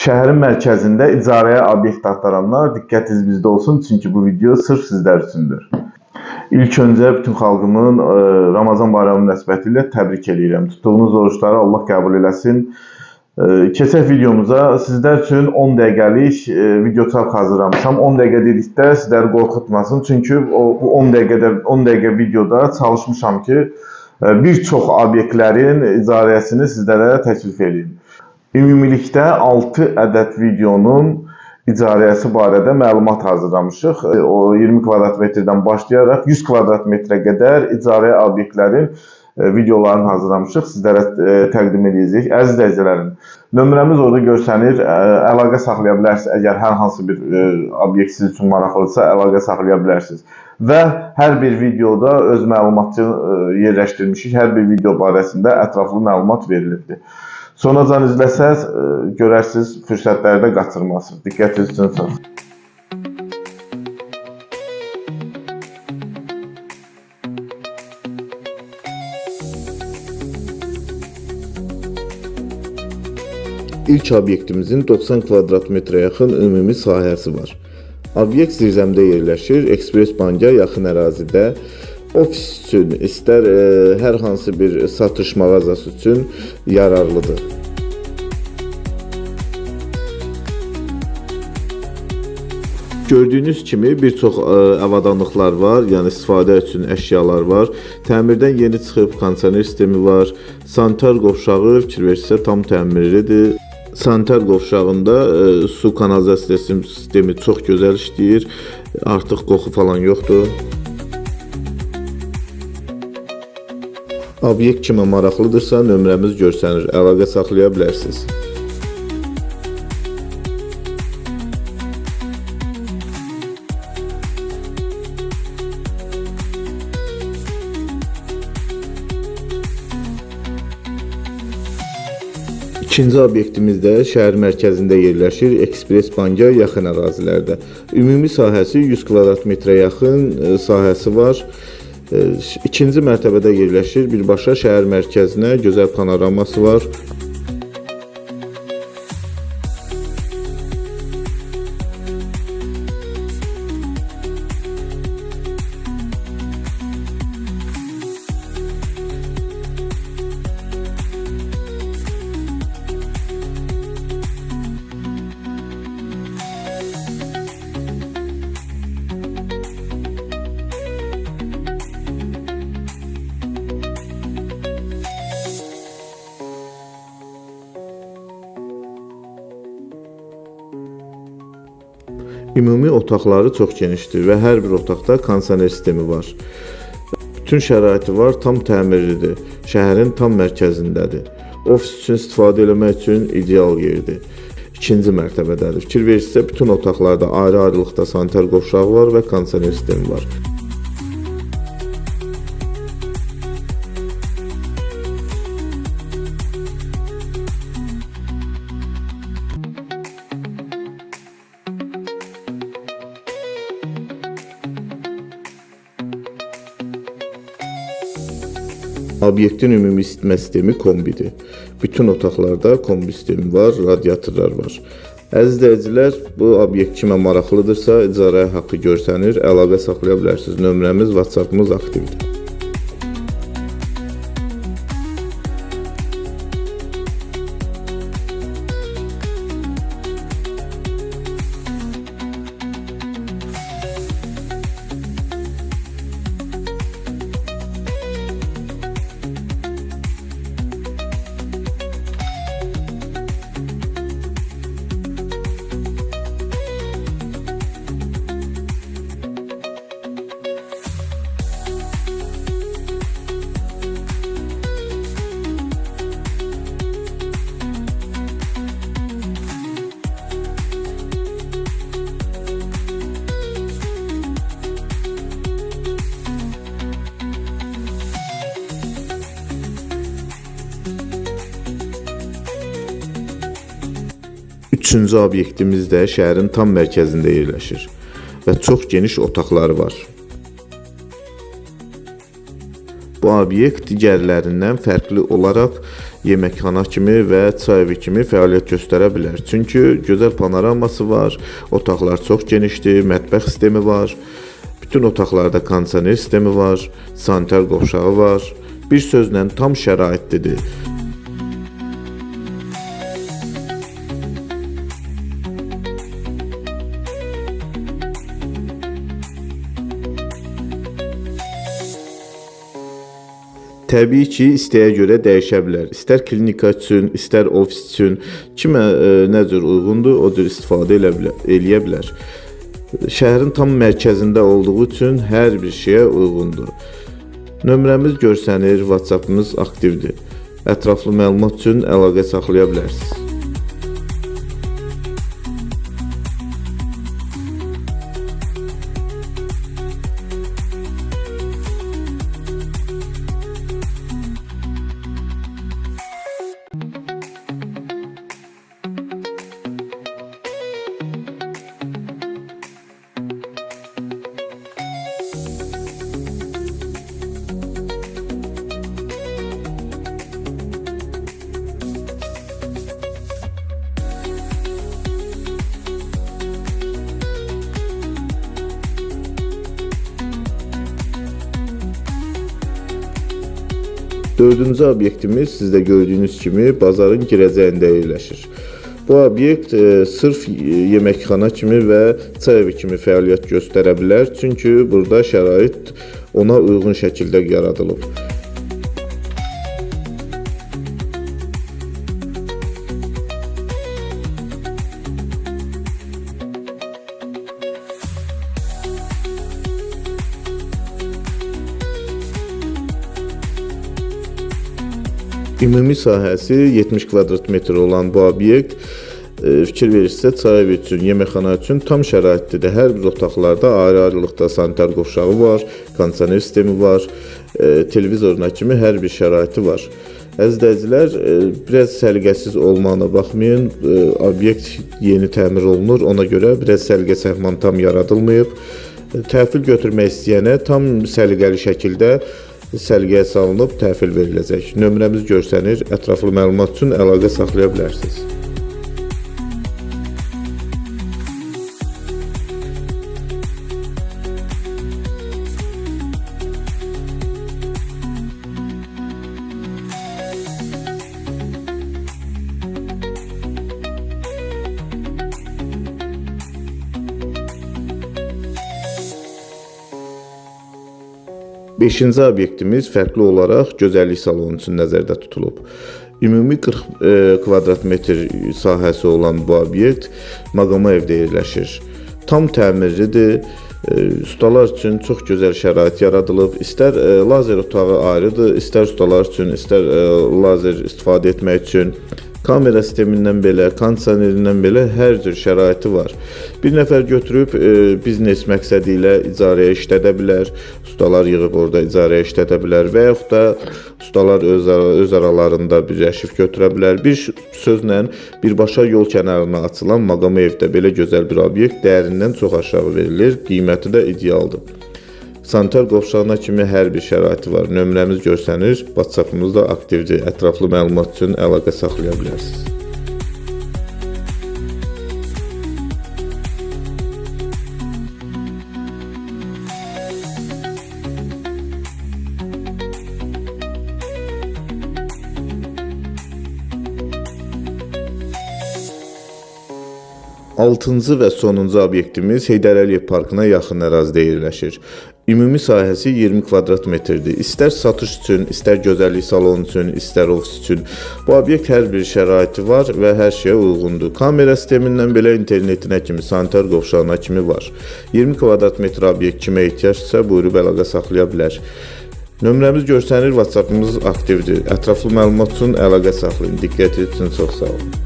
Şəhərin mərkəzində icarəyə obyekt axtaranlar diqqətiniz bizdə olsun, çünki bu video sırf sizlər üçündür. İlk öncə bütün xalqımın Ramazan bayramı münasibətilə təbrik edirəm. Tutduğunuz oruçları Allah qəbul eləsin. Keçək videomuza. Sizlər üçün 10 dəqiqəlik video çarx hazırlamışam. 10 dəqiqə dedikdə sizləri qorxutmasın. Çünki bu 10 dəqiqə videoda çalışmışam ki, bir çox obyektlərin icarəsini sizlərə təklif edeyim. Ümumilikdə 6 ədəd videonun icarəsi barədə məlumat hazırlamışıq. O 20 kvadrat metrdən başlayaraq 100 kvadrat metrə qədər icarə obyektlərin videolarını hazırlamışıq. Sizlərə təqdim edəcəyik. Əziz izləyicilərim, nömrəmiz orada görsənir. Əlaqə saxlaya bilərsiniz. Əgər hər hansı bir obyekt sizin üçün maraqlıdırsa, əlaqə saxlaya bilərsiniz. Və hər bir videoda öz məlumatını yerləşdirmişik. Hər bir video barəsində ətraflı məlumat verilibdir. Sonacan izləsəz, görərsiniz, fürsətləri də qaçırmazsınız. Diqqətiniz üçün çox. İlk obyektimizin 90 kvadrat metrə yaxın ümumi sahəsi var. Obyekt zirzəmdə yerləşir, Ekspres Bank'a yaxın ərazidə. Ofis üçün, istər hər hansı bir satış mağazası üçün yararlıdır. Gördüyünüz kimi bir çox avadanlıqlar var, yəni istifadə üçün əşyalar var. Təmirdən yeni çıxıb kondisioner sistemi var. Sanitar qovşağı fikir verirsə tam təmirlidir. Sanitar qovşağında su kanalizasiya sistemi çox gözəl işləyir. Artıq qoxu falan yoxdur. Obyekt kimə maraqlıdırsa, nömrəmiz görsənir, əlaqə saxlaya bilərsiniz. İkinci obyektimiz də şəhər mərkəzində yerləşir, Ekspres Bank'a yaxın ərazilərdə. Ümumi sahəsi 100 kvadrat metrə yaxın sahəsi var. İkinci mərtəbədə yerləşir, birbaşa şəhər mərkəzinə gözəl panoraması var. Ümumi otaqları çox genişdir və hər bir otaqda kondisioner sistemi var. Bütün şəraiti var, tam təmirlidir. Şəhərin tam mərkəzindədir. Ofis üçün istifadə etmək üçün ideal yerdir. İkinci mərtəbədədir. Fikir verirsə, bütün otaqlarda ayrı-ayrılıqda sanitar qovşağı var və kondisioner sistemi var. Obyektin ümumi isitmə sistemi kombidir. Bütün otaqlarda kombi sistemi var, radiatorlar var. Əziz izləyicilər, bu obyekt kimə maraqlıdırsa, icarə haqqı görsənir, əlaqə saxlaya bilərsiniz. Nömrəmiz, WhatsApp'ımız aktivdir. Üçüncü obyektimiz də şəhərin tam mərkəzində yerləşir və çox geniş otaqları var. Bu obyekt digərlərindən fərqli olaraq yeməkxana kimi və çay evi kimi fəaliyyət göstərə bilər. Çünki gözəl panoraması var, otaqlar çox genişdir, mətbəx sistemi var, bütün otaqlarda kondisioner sistemi var, sanitar qovşağı var. Bir sözlə tam şəraitlidir. Təbii ki, istəyə görə dəyişə bilər. İstər klinika üçün, istər ofis üçün, kimə nə cür uyğundur, o cür istifadə eləyə bilər. Şəhərin tam mərkəzində olduğu üçün hər bir şeyə uyğundur. Nömrəmiz görsənir, WhatsApp-ımız aktivdir. Ətraflı məlumat üçün əlaqə saxlaya bilərsiniz. Dördüncü obyektimiz sizdə gördüyünüz kimi bazarın girəcəyində yerləşir. Bu obyekt sırf yeməkxana kimi və çay evi kimi fəaliyyət göstərə bilər. Çünki burada şərait ona uyğun şəkildə yaradılıb. Ümumi sahəsi 70 kvadrat metr olan bu obyekt fikir verirsə çay evi üçün, yeməkxana üçün tam şəraitlidir. Hər bir otaqlarda ayrı-ayrılıqda sanitar qovşağı var, kondisioner sistemi var, televizoruna kimi hər bir şəraiti var. Əziz izləyicilər, biraz səliqəsiz olmağına baxmayın, obyekt yeni təmir olunur, ona görə biraz səliqə səhman tam yaradılmayıb. Təhvil götürmək istəyənə tam səliqəli şəkildə sərgiyə salınıb təhvil veriləcək. Nömrəmiz görsənir, ətraflı məlumat üçün əlaqə saxlaya bilərsiniz. Beşinci obyektimiz fərqli olaraq gözəllik salonu üçün nəzərdə tutulub. Ümumi 40 kvadrat metr sahəsi olan bu obyekt maqama evdə yerləşir. Tam təmirlidir. Ustalar üçün çox gözəl şərait yaradılıb. İstər lazer otağı ayrıdır, istər ustalar üçün, istər lazer istifadə etmək üçün. Kamera sistemindən belə, kondisionerindən belə hər cür şəraiti var. Bir nəfər götürüb biznes məqsədi ilə icarəyə işlədə bilər, ustalar yığıb orada icarəyə işlədə bilər və yaxud da ustalar öz aralarında birləşib götürə bilər. Bir sözlə birbaşa yol kənarına açılan maqama evdə belə gözəl bir obyekt dəyərindən çox aşağı verilir, qiyməti də idealdır. Sanitar qovşağına kimi hər bir şəraiti var. Nömrəmiz görsənir, WhatsApp-ımız da aktivdir. Ətraflı məlumat üçün əlaqə saxlaya bilərsiniz. Altıncı və sonuncu obyektimiz Heydər Əliyev Parkına yaxın ərazidə yerləşir. Ümumi sahəsi 20 kvadrat metrdir. İstər satış üçün, istər gözəllik salonu üçün, istər ofis üçün. Bu obyekt hər bir şəraiti var və hər şeyə uyğundur. Kamera sistemindən belə internetinə kimi, sanitar qovşağına kimi var. 20 kvadrat metr obyekt kimə ehtiyacdırsa buyurub əlaqə saxlaya bilər. Nömrəmiz görsənir, WhatsApp-ımız aktivdir. Ətraflı məlumat üçün əlaqə saxlayın. Diqqətiniz üçün çox sağ olun.